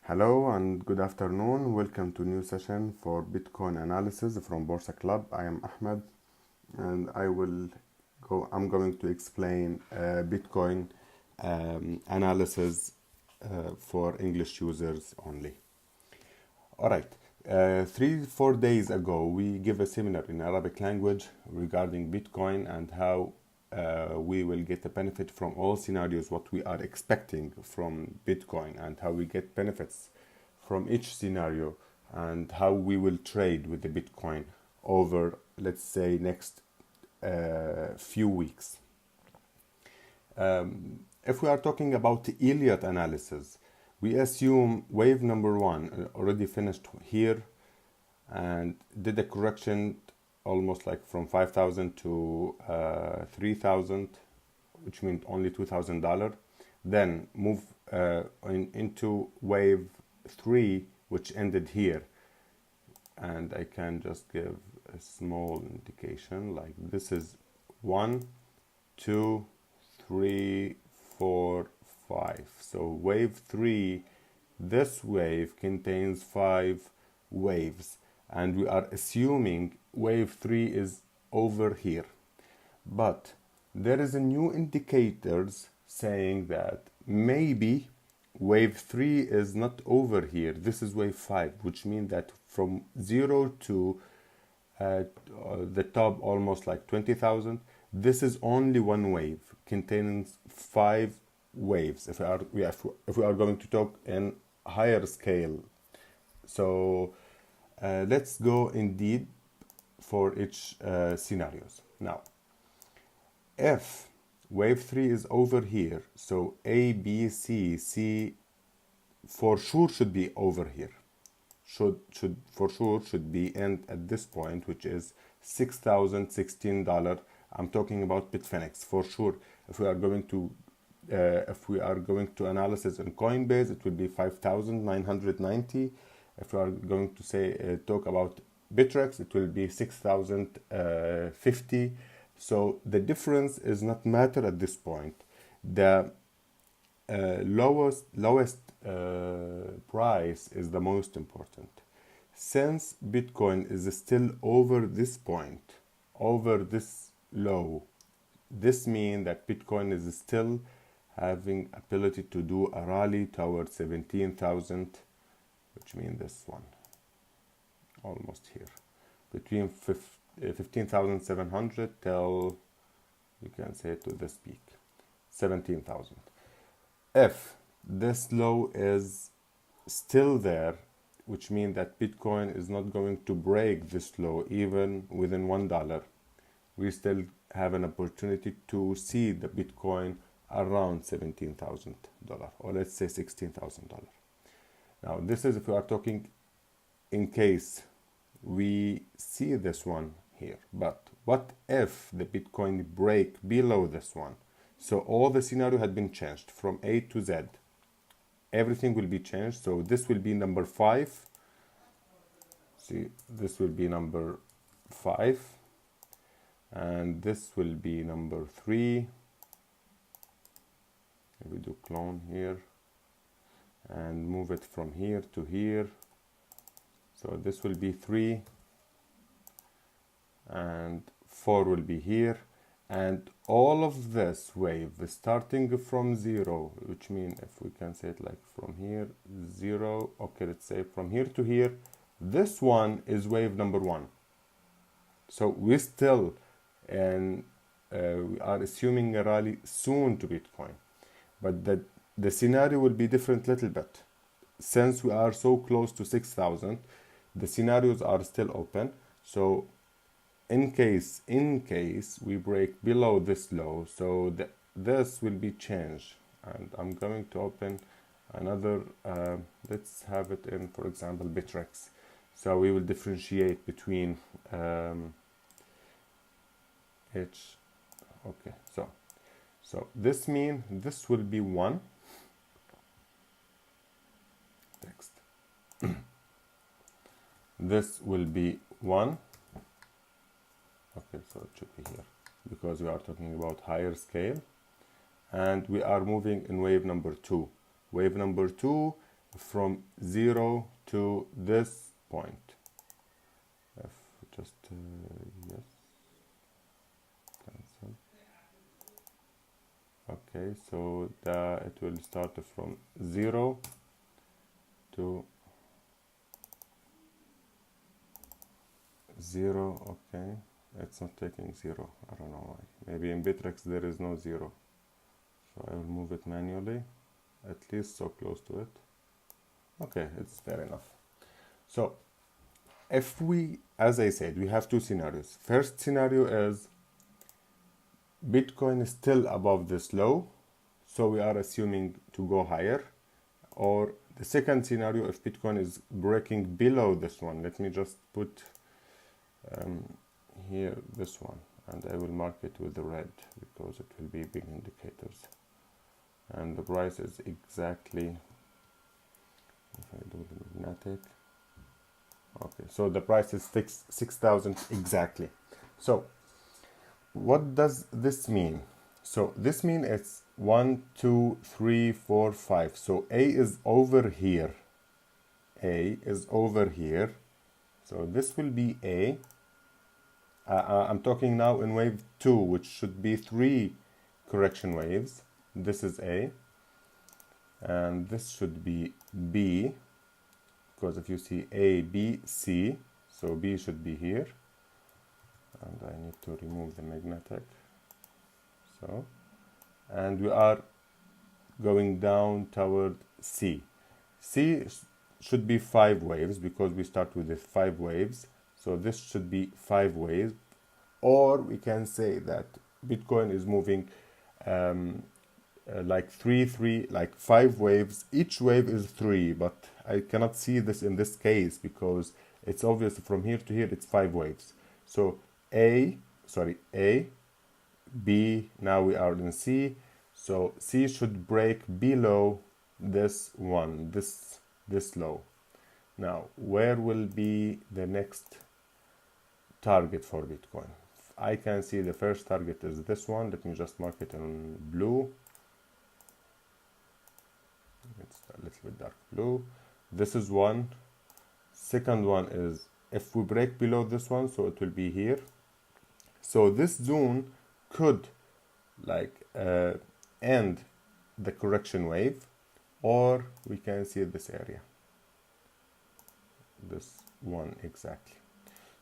Hello and good afternoon. Welcome to new session for Bitcoin analysis from Borsa Club. I am Ahmed and I'm going to explain Bitcoin analysis for English users only. All right. 3-4 days ago, we gave a seminar in Arabic language regarding Bitcoin and how we will get a benefit from all scenarios, what we are expecting from Bitcoin, and how we get benefits from each scenario, and how we will trade with the Bitcoin over, let's say, next few weeks. If we are talking about the Elliott analysis, we assume wave number one already finished here and did a correction almost like from 5,000 to 3,000, which means only $2,000. Then move into wave 3, which ended here. And I can just give a small indication, like this is 1, 2, 3, 4, 5. So wave 3, this wave contains 5 waves, and we are assuming wave 3 is over here. But there is a new indicators saying that maybe wave 3 is not over here. This is wave 5, which means that from 0 to the top, almost like 20,000, this is only one wave containing 5 waves. If we are going to talk in higher scale, so let's go indeed for each scenarios. Now, if wave 3 is over here, so A, B, C for sure should be over here. Should for sure should be end at this point, which is $6,016. I'm talking about Bitfinex for sure. If we are going to analysis on Coinbase, it will be 5,990. If we are going to say talk about Bittrex, it will be 6,050. So the difference is not matter at this point. The lowest price is the most important. Since Bitcoin is still over this point, over this low, this means that Bitcoin is still having ability to do a rally towards 17,000, which means this one, almost here, between 15,700 till, you can say, to this peak, 17,000. If this low is still there, which means that Bitcoin is not going to break this low even within $1, we still have an opportunity to see the Bitcoin around $17,000, or let's say $16,000. Now, this is if we are talking in case we see this one here. But what if the Bitcoin break below this one? So all the scenario had been changed from A to Z. Everything will be changed. So this will be number 5. See, this will be number 5. And this will be number 3. We do clone here and move it from here to here. So this will be 3 and 4 will be here, and all of this wave starting from 0, which means if we can say it like from here 0, okay, let's say from here to here, this one is wave number 1. So we still we are assuming a rally soon to Bitcoin, but the scenario will be different little bit. Since we are so close to 6,000, the scenarios are still open. So in case we break below this low, so this will be changed, and I'm going to open another, let's have it in, for example, Bittrex. So we will differentiate between each. Okay, so this means this will be 1 text. This will be 1. Okay, so it should be here because we are talking about higher scale, and we are moving in wave number 2. Wave number 2 from 0 to this point. If just yes, cancel. Okay, so it will start from 0 to 0. Okay, it's not taking 0. I don't know why. Maybe in Bittrex there is no 0. So I will move it manually, at least so close to it. Okay, it's fair enough. So if we, as I said, we have two scenarios. First scenario is Bitcoin is still above this low, so we are assuming to go higher. Or the second scenario, if Bitcoin is breaking below this one, let me just put here this one, and I will mark it with the red because it will be big indicators. And the price is exactly, if I do the magnetic, okay, so the price is 6,000 exactly. So what does this mean? So this means it's 1, 2, 3, 4, 5. So A is over here. A is over here. So this will be A. I'm talking now in wave 2, which should be 3 correction waves. This is A. And this should be B. Because if you see A, B, C, so B should be here. And I need to remove the magnetic. So, and we are going down toward C. C should be 5 waves because we start with the 5 waves. So this should be 5 waves. Or we can say that Bitcoin is moving like 5 waves. Each wave is 3, but I cannot see this in this case because it's obvious from here to here it's 5 waves. So A, B, now we are in C. So C should break below this one, this low. Now, where will be the next target for Bitcoin? I can see the first target is this one. Let me just mark it in blue. It's a little bit dark blue. This is one. Second one is if we break below this one, so it will be here. So this zone could end the correction wave, or we can see this area, this one exactly.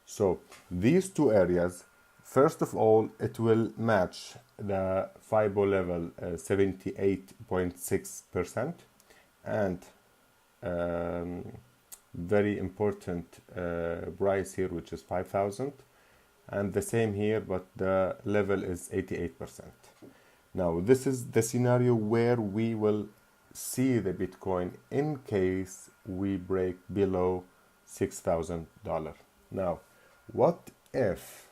So these two areas, first of all, it will match the FIBO level 78.6%, and very important price here, which is 5,000, and the same here, but the level is 88%. Now this is the scenario where we will see the Bitcoin in case we break below $6,000. Now what if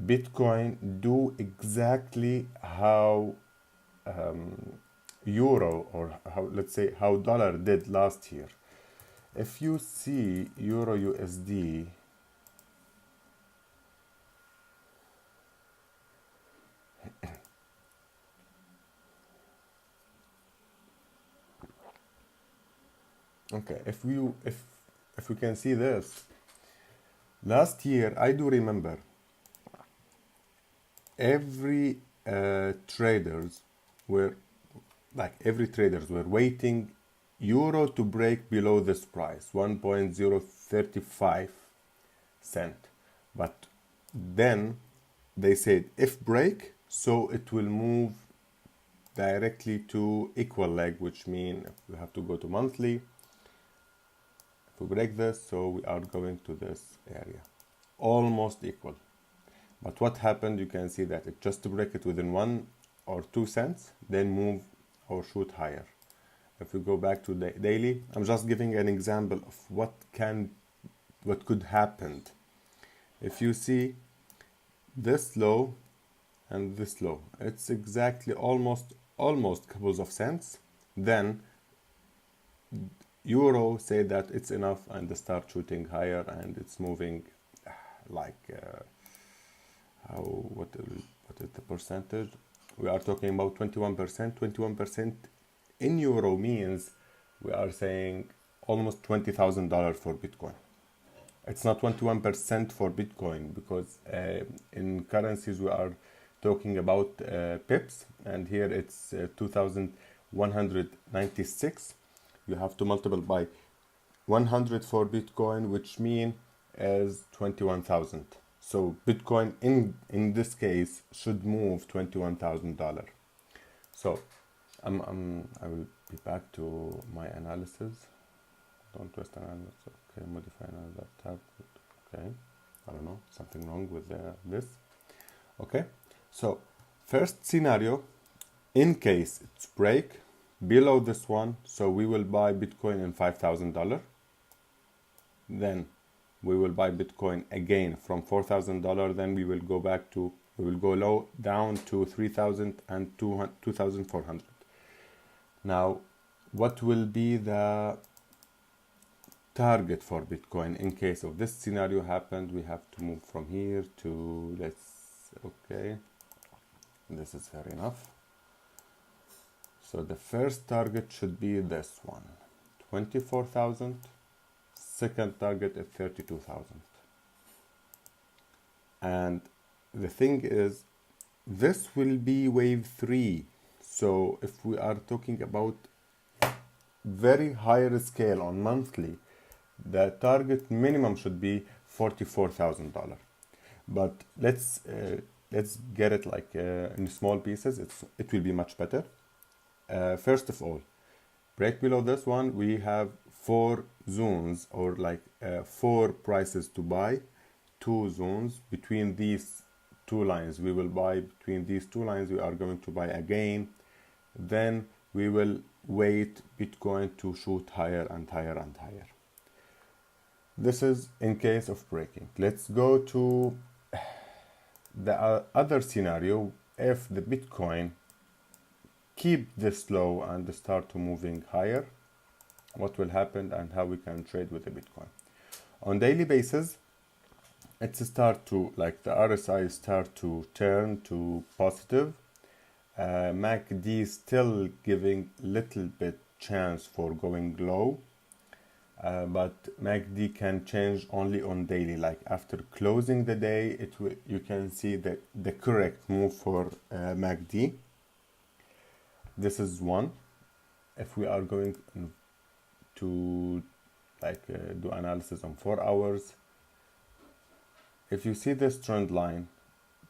Bitcoin do exactly how euro, or let's say how dollar did last year? If you see euro USD, okay, if we can see this, last year I do remember every traders were waiting euro to break below this price, 1.035 cent. But then they said if break, so it will move directly to equal leg, which means we have to go to monthly. If we break this, so we are going to this area, almost equal. But what happened, you can see that it just break it within 1 or 2 cents, then move or shoot higher. If we go back to the daily, I'm just giving an example of what could happen. If you see this low and this low, it's exactly almost couple of cents. Then euro say that it's enough and start shooting higher, and it's moving like what is the percentage? We are talking about 21%. 21% in euro means we are saying almost $20,000 for Bitcoin. It's not 21% for Bitcoin because in currencies we are talking about pips, and here it's 2,196. You have to multiply by 100 for Bitcoin, which means as 21,000. So Bitcoin in this case should move $21,000. So I will be back to my analysis. Don't waste analysis. Okay, modify another tab. Okay, I don't know, something wrong with this. Okay, so first scenario, in case it's break below this one, so we will buy Bitcoin in $5,000. Then we will buy Bitcoin again from $4,000. Then we will go low down to 3,000 and 2,400. Now, what will be the target for Bitcoin in case of this scenario happened? We have to move from here to okay, this is fair enough. So the first target should be this one, 24,000. Second target is 32,000. And the thing is, this will be wave 3. So if we are talking about very higher scale on monthly, the target minimum should be $44,000. But let's get it like in small pieces. It will be much better. First of all, break below this one, we have 4 zones, or like 4 prices to buy, 2 zones. Between these 2 lines we will buy, between these 2 lines we are going to buy again. Then we will wait Bitcoin to shoot higher and higher and higher. This is in case of breaking. Let's go to the other scenario. If the Bitcoin keep this low and start to moving higher, what will happen and how we can trade with the Bitcoin. On daily basis, it's start to, like the RSI start to turn to positive. MACD still giving little bit chance for going low, but MACD can change only on daily. Like after closing the day, you can see the correct move for MACD. This is one. If we are going to do analysis on 4 hours, if you see this trend line,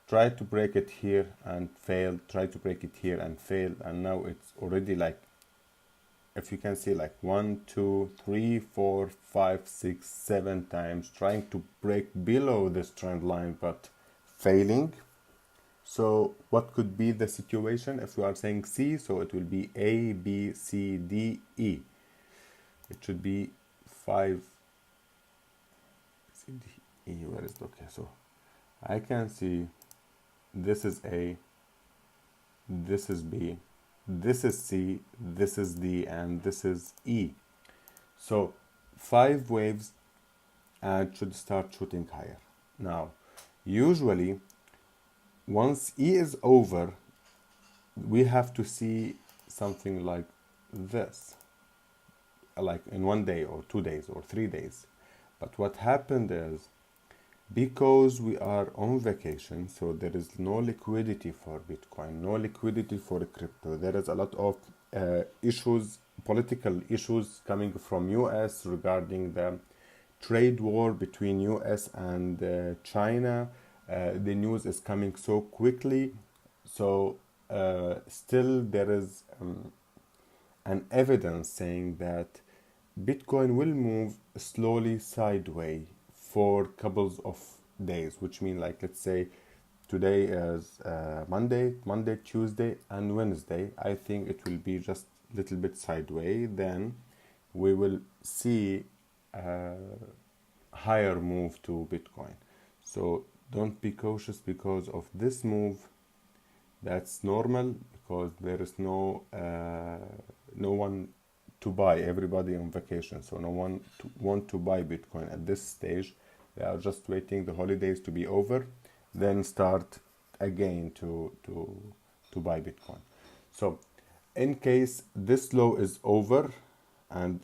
try to break it here and fail, try to break it here and fail, and now it's already like, if you can see, like 1, 2, 3, 4, 5, 6, 7 times trying to break below this trend line but failing. So what could be the situation if we are saying C? So it will be A, B, C, D, E. It should be 5 C, D, E. Where is it? Okay, so I can see this is A, this is B, this is C, this is D, and this is E. So 5 waves and should start shooting higher. Now, usually once E is over, we have to see something like this, like in 1 day or 2 days or 3 days. But what happened is, because we are on vacation, so there is no liquidity for Bitcoin, no liquidity for crypto. There is a lot of issues, political issues coming from US regarding the trade war between US and China. The news is coming so quickly, so still there is an evidence saying that Bitcoin will move slowly sideways for couples of days, which mean, like, let's say today is Monday, Tuesday and Wednesday. I think it will be just a little bit sideways, then we will see a higher move to Bitcoin. So don't be cautious because of this move. That's normal, because there is no one to buy. Everybody on vacation, so no one want to buy Bitcoin at this stage. They are just waiting the holidays to be over, then start again to buy Bitcoin. So in case this low is over and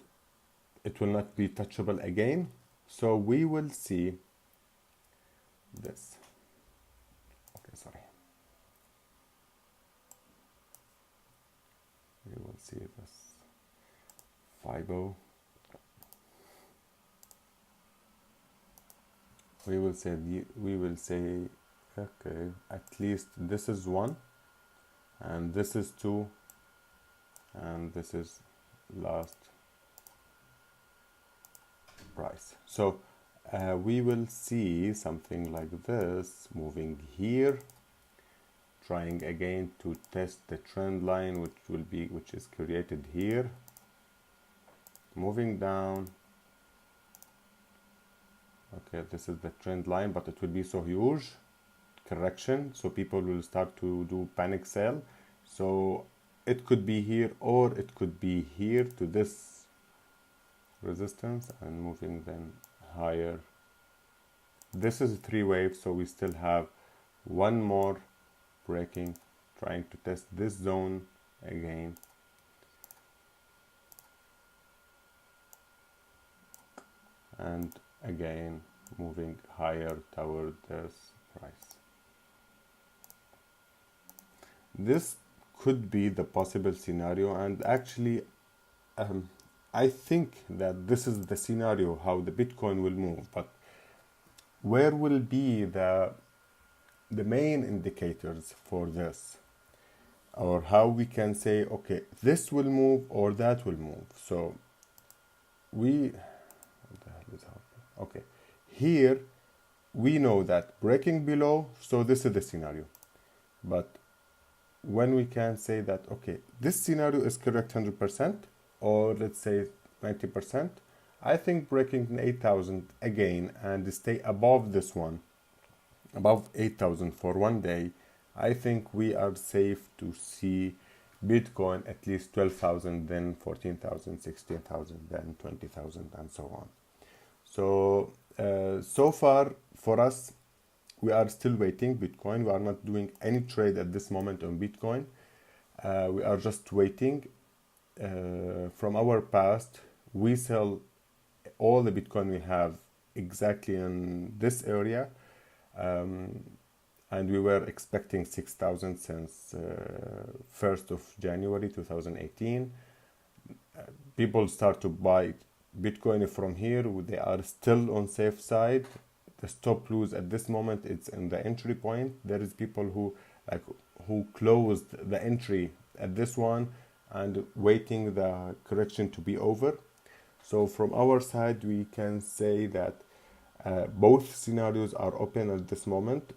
it will not be touchable again, so we will see this. Okay, sorry. We will see this FIBO. We will say okay, at least this is 1 and this is 2 and this is last price. So we will see something like this moving here, trying again to test the trend line which is created here, moving down. Okay, this is the trend line, but it will be so huge correction, so people will start to do panic sell. So it could be here or it could be here to this resistance and moving then higher. This is 3 waves, so we still have one more breaking, trying to test this zone again. And again moving higher toward this price. This could be the possible scenario, and actually I think that this is the scenario how the Bitcoin will move. But where will be the main indicators for this, or how we can say okay, this will move or that will move? So what the hell is happening? Okay, here we know that breaking below, so this is the scenario. But when we can say that okay, this scenario is correct 100%, or let's say 90%, I think breaking 8,000 again and stay above this one, above 8,000 for one day, I think we are safe to see Bitcoin at least 12,000, then 14,000, 16,000, then 20,000, and so on. So so far for us, we are still waiting Bitcoin. We are not doing any trade at this moment on Bitcoin. We are just waiting. From our past, we sell all the Bitcoin we have exactly in this area, and we were expecting 6,000 since 1st of January 2018. People start to buy Bitcoin from here. They are still on safe side. The stop loss at this moment, it's in the entry point. There is people who closed the entry at this one and waiting the correction to be over. So from our side, we can say that both scenarios are open at this moment.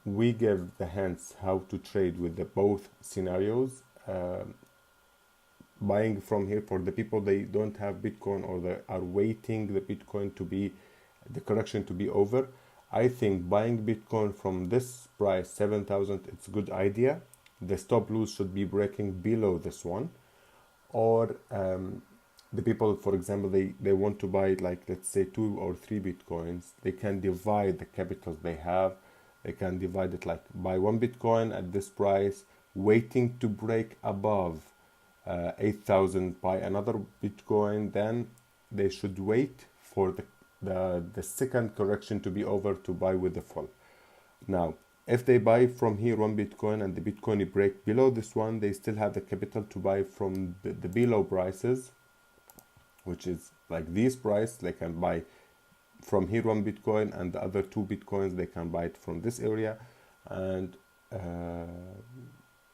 We give the hints how to trade with the both scenarios. Buying from here for the people they don't have Bitcoin or they are waiting the Bitcoin to be the correction to be over. I think buying Bitcoin from this price 7,000, it's a good idea. The stop loss should be breaking below this one, or the people, for example, they want to buy like let's say 2 or 3 Bitcoins. They can divide the capitals they have. They can divide it like buy 1 Bitcoin at this price, waiting to break above 8,000, buy another Bitcoin. Then they should wait for the second correction to be over to buy with the full. Now, if they buy from here 1 Bitcoin and the Bitcoin break below this one, they still have the capital to buy from the below prices, which is like this price. They can buy from here 1 Bitcoin and the other 2 Bitcoins, they can buy it from this area, and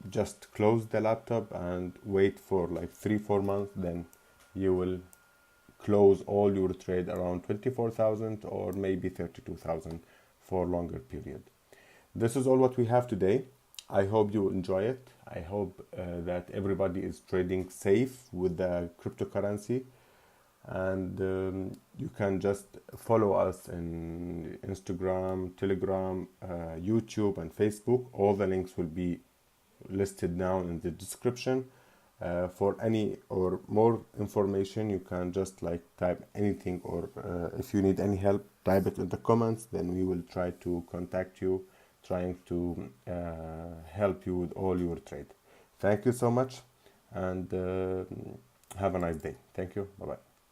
just close the laptop and wait for like 3-4 months. Then you will close all your trade around 24,000 or maybe 32,000 for longer period. This is all what we have today. I hope you enjoy it. I hope that everybody is trading safe with the cryptocurrency, and you can just follow us in Instagram, Telegram, YouTube, and Facebook. All the links will be listed down in the description. For any or more information, you can just like type anything, or if you need any help, type it in the comments. Then we will try to contact you, trying to help you with all your trade. Thank you so much, and have a nice day. Thank you. Bye bye.